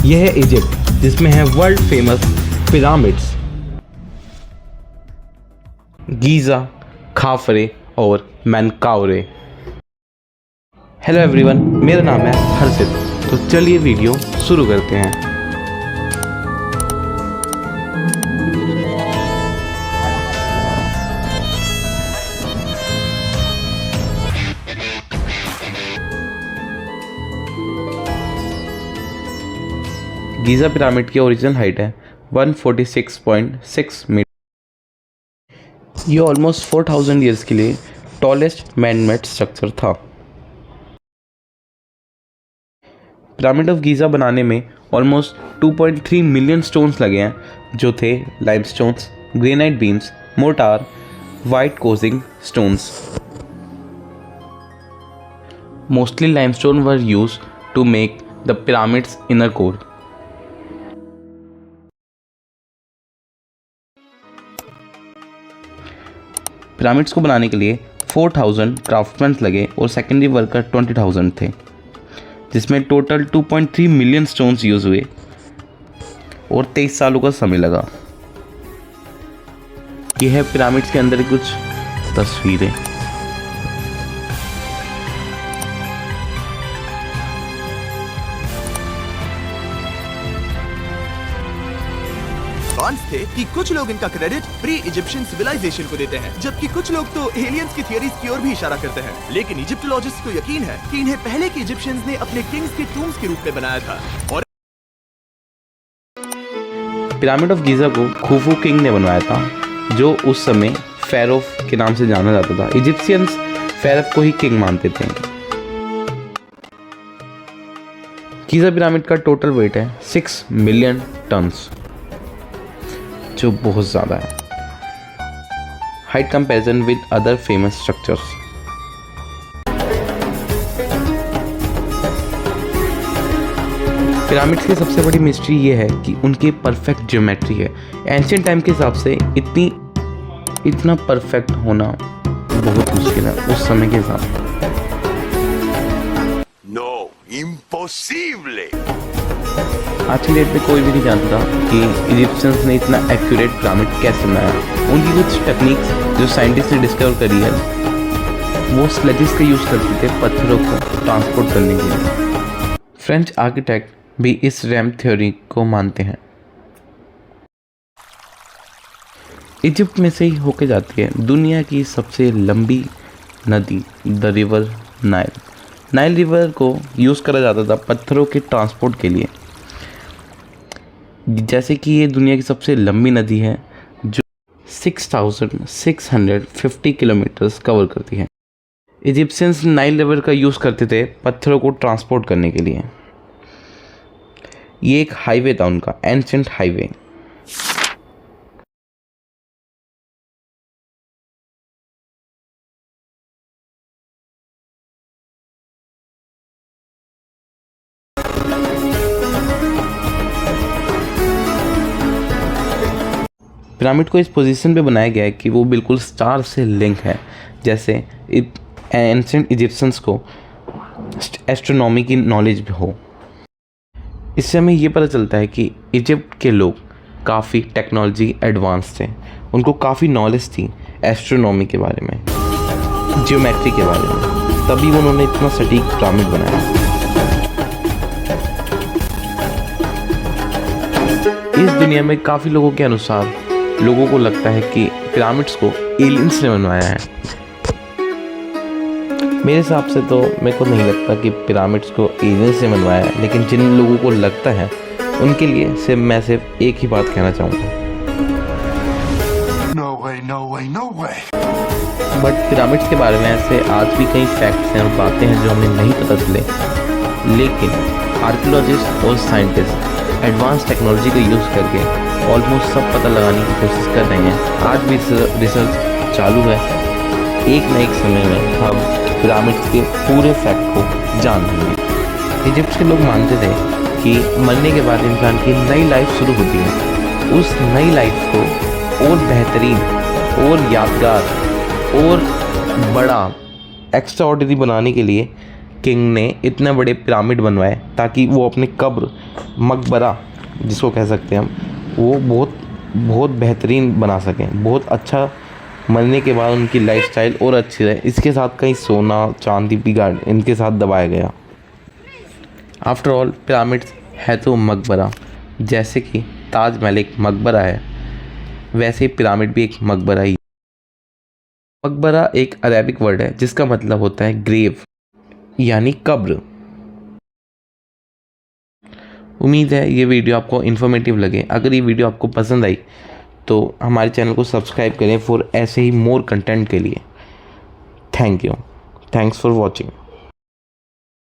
यह है इजिप्ट, जिसमें है वर्ल्ड फेमस पिरामिड्स गीज़ा, खाफरे और मेनकाउरे। हेलो एवरीवन, मेरा नाम है हर्षित। तो चलिए वीडियो शुरू करते हैं। गीज़ा पिरामिड की ओरिजिनल हाइट है 146.6 मीटर। ये ऑलमोस्ट 4000 ईयर्स के लिए टॉलेस्ट मैन-मेड स्ट्रक्चर था। पिरामिड ऑफ गीज़ा बनाने में ऑलमोस्ट 2.3 मिलियन स्टोन्स लगे हैं, जो थे limestones, granite beams, mortar, white casing stones. Mostly limestone were used to make the pyramids inner core. Pyramids को बनाने के लिए 4000 क्राफ्टमैन लगे और सेकेंडरी वर्कर 20,000 थे, जिसमें टोटल 2.3 मिलियन स्टोन्स यूज हुए और 23 सालों का समय लगा। यह है पिरामिड्स के अंदर कुछ तस्वीरें। थे कि कुछ लोग इनका क्रेडिट प्री इजिप्शियन सिविलाइजेशन को देते हैं, जबकि कुछ लोग तो एलियंस की थियरीज की ओर भी इशारा करते हैं। लेकिन इजिप्टोलॉजिस्ट को यकीन है कि इन्हें पहले के इजिप्शियंस ने अपने किंग्स के टूम्स के रूप में बनाया था। और पिरामिड ऑफ गीज़ा को खुफू किंग ने बनवाया था, जो उस समय फेरो के नाम से जाना जाता था। इजिप्शियंस फेरो को ही किंग मानते थे। गीज़ा पिरामिड का टोटल वेट है 6 मिलियन टन्स, जो बहुत ज़्यादा है। Height comparison with other famous structures. Pyramids की सबसे बड़ी मिस्ट्री ये है कि उनकी परफेक्ट ज्योमेट्री है। एंशिएंट टाइम के हिसाब से इतना परफेक्ट होना बहुत मुश्किल है उस समय के हिसाब से। No, imposible. आज की डेट में कोई भी नहीं जानता कि इजिप्शियंस ने इतना एक्यूरेट पिरामिड कैसे बनाया। उनकी कुछ टेक्निक्स जो साइंटिस्ट ने डिस्कवर करी है, वो स्लेजेस का यूज़ करते थे पत्थरों को ट्रांसपोर्ट करने के लिए। फ्रेंच आर्किटेक्ट भी इस रैम थ्योरी को मानते हैं। इजिप्ट में से ही होके जाती है दुनिया की सबसे लंबी नदी, the river Nile. Nile river को यूज़ करा जाता था पत्थरों के ट्रांसपोर्ट के लिए। जैसे कि ये दुनिया की सबसे लंबी नदी है, जो 6650 किलोमीटर्स कवर करती है। इजिप्शियंस नाइल रिवर का यूज़ करते थे पत्थरों को ट्रांसपोर्ट करने के लिए। ये एक हाईवे था उनका, एंशिएंट हाईवे। पिरामिड को इस पोजीशन पे बनाया गया है कि वो बिल्कुल स्टार से लिंक है, जैसे एंशिएंट इजिप्शियंस को एस्ट्रोनॉमी की नॉलेज भी हो। इससे हमें ये पता चलता है कि इजिप्ट के लोग काफ़ी टेक्नोलॉजी एडवांस थे। उनको काफ़ी नॉलेज थी एस्ट्रोनॉमी के बारे में, ज्योमेट्री के बारे में, तभी उन्होंने इतना सटीक पिरामिड बनाया। इस दुनिया में काफ़ी लोगों के अनुसार लोगों को लगता है कि पिरामिड्स को एलियंस ने बनवाया है। मेरे हिसाब से तो मेरे को नहीं लगता कि पिरामिड्स को एलियंस ने बनवाया है, लेकिन जिन लोगों को लगता है उनके लिए मैं सिर्फ एक ही बात कहना चाहूँगा, No way, no way, no way. But pyramids के बारे में ऐसे आज भी कई फैक्ट्स हैं और बातें हैं जो हमें नहीं पता चले, लेकिन आर्कियोलॉजिस्ट और साइंटिस्ट एडवांस टेक्नोलॉजी का यूज़ करके ऑलमोस्ट सब पता लगाने की कोशिश कर रहे हैं। आज भी रिसर्च चालू है। एक न एक समय में हम पिरामिड्स के पूरे फैक्ट को जान लेंगे। इजिप्ट के लोग मानते थे कि मरने के बाद इंसान की नई लाइफ शुरू होती है। उस नई लाइफ को और बेहतरीन और यादगार और बड़ा एक्स्ट्राऑर्डिनरी बनाने के लिए किंग ने इतने बड़े पिरामिड बनवाए ताकि वो अपने कब्र मकबरा जिसको कह सकते हैं हम वो बहुत बेहतरीन बना सकें, बहुत अच्छा मरने के बाद उनकी लाइफस्टाइल और अच्छी रहे। इसके साथ कहीं सोना चांदी भी इनके साथ दबाया गया। आफ्टर ऑल पिरामिड्स है तो मकबरा, जैसे कि ताजमहल एक मकबरा है वैसे ही पिरामिड भी एक मकबरा ही। मकबरा एक अरेबिक वर्ड है जिसका मतलब होता है ग्रेव यानी कब्र। उम्मीद है ये वीडियो आपको इन्फॉर्मेटिव लगे। अगर ये वीडियो आपको पसंद आई तो हमारे चैनल को सब्सक्राइब करें फॉर ऐसे ही मोर कंटेंट के लिए। Thank you, thanks for watching.